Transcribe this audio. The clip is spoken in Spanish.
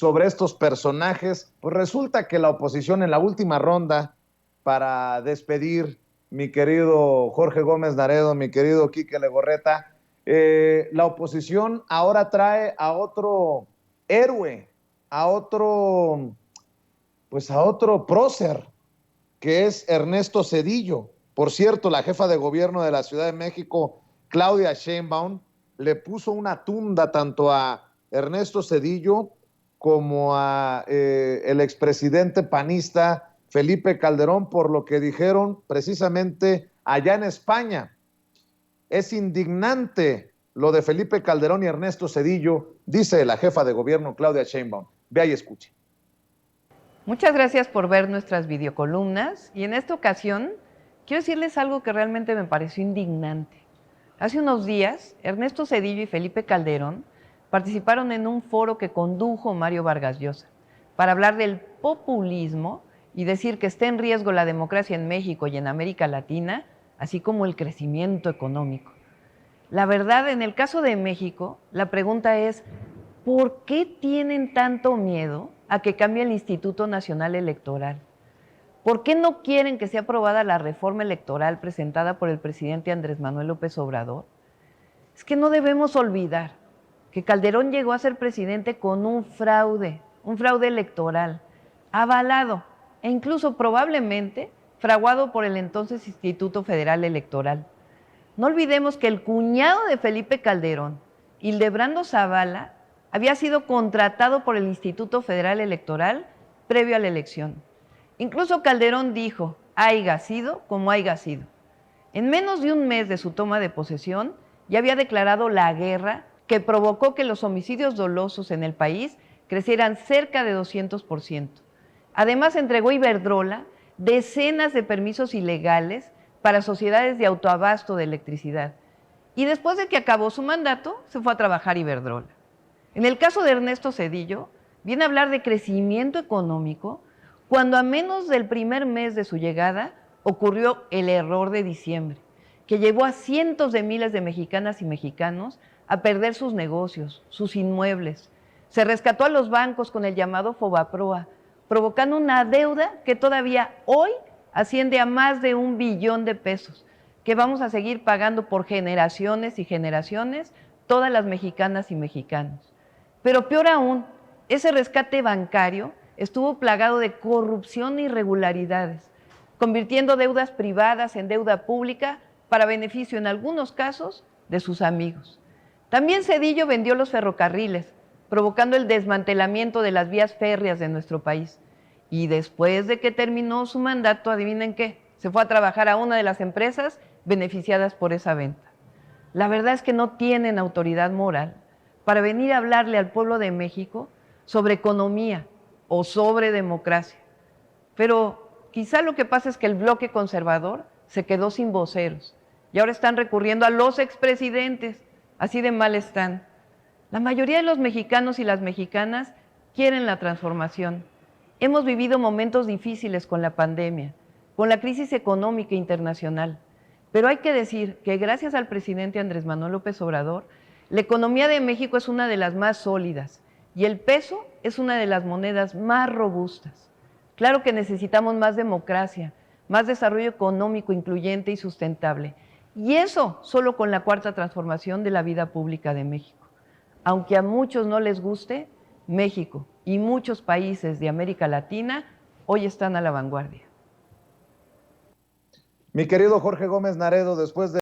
sobre estos personajes, pues resulta que la oposición en la última ronda para despedir mi querido Jorge Gómez Naredo, mi querido Quique Legorreta, la oposición ahora trae a otro héroe, a otro, pues a otro prócer, que es Ernesto Zedillo. Por cierto, la jefa de gobierno de la Ciudad de México, Claudia Sheinbaum, le puso una tunda tanto a Ernesto Zedillo como a el expresidente panista Felipe Calderón por lo que dijeron precisamente allá en España. Es indignante lo de Felipe Calderón y Ernesto Zedillo, dice la jefa de gobierno Claudia Sheinbaum. Vea y escuche. Muchas gracias por ver nuestras videocolumnas y en esta ocasión quiero decirles algo que realmente me pareció indignante. Hace unos días, Ernesto Zedillo y Felipe Calderón participaron en un foro que condujo Mario Vargas Llosa para hablar del populismo y decir que está en riesgo la democracia en México y en América Latina, así como el crecimiento económico. La verdad, en el caso de México, la pregunta es, ¿por qué tienen tanto miedo a que cambie el Instituto Nacional Electoral? ¿Por qué no quieren que sea aprobada la reforma electoral presentada por el presidente Andrés Manuel López Obrador? Es que no debemos olvidar que Calderón llegó a ser presidente con un fraude electoral, avalado e incluso probablemente fraguado por el entonces Instituto Federal Electoral. No olvidemos que el cuñado de Felipe Calderón, Hildebrando Zavala, había sido contratado por el Instituto Federal Electoral previo a la elección. Incluso Calderón dijo, haiga sido como haiga sido. En menos de un mes de su toma de posesión, ya había declarado la guerra que provocó que los homicidios dolosos en el país crecieran cerca de 200%. Además, entregó Iberdrola decenas de permisos ilegales para sociedades de autoabasto de electricidad. Y después de que acabó su mandato, se fue a trabajar Iberdrola. En el caso de Ernesto Zedillo, viene a hablar de crecimiento económico cuando a menos del primer mes de su llegada ocurrió el error de diciembre, que llevó a cientos de miles de mexicanas y mexicanos a perder sus negocios, sus inmuebles. Se rescató a los bancos con el llamado Fobaproa, provocando una deuda que todavía hoy asciende a más de 1 billón de pesos, que vamos a seguir pagando por generaciones y generaciones todas las mexicanas y mexicanos. Pero peor aún, ese rescate bancario estuvo plagado de corrupción e irregularidades, convirtiendo deudas privadas en deuda pública para beneficio, en algunos casos, de sus amigos. También Zedillo vendió los ferrocarriles, provocando el desmantelamiento de las vías férreas de nuestro país. Y después de que terminó su mandato, adivinen qué, se fue a trabajar a una de las empresas beneficiadas por esa venta. La verdad es que no tienen autoridad moral para venir a hablarle al pueblo de México sobre economía o sobre democracia. Pero quizá lo que pasa es que el bloque conservador se quedó sin voceros y ahora están recurriendo a los expresidentes, así de mal están. La mayoría de los mexicanos y las mexicanas quieren la transformación. Hemos vivido momentos difíciles con la pandemia, con la crisis económica internacional, pero hay que decir que gracias al presidente Andrés Manuel López Obrador, la economía de México es una de las más sólidas y el peso es una de las monedas más robustas. Claro que necesitamos más democracia, más desarrollo económico incluyente y sustentable, y eso solo con la cuarta transformación de la vida pública de México. Aunque a muchos no les guste, México y muchos países de América Latina hoy están a la vanguardia. Mi querido Jorge Gómez Naredo, después de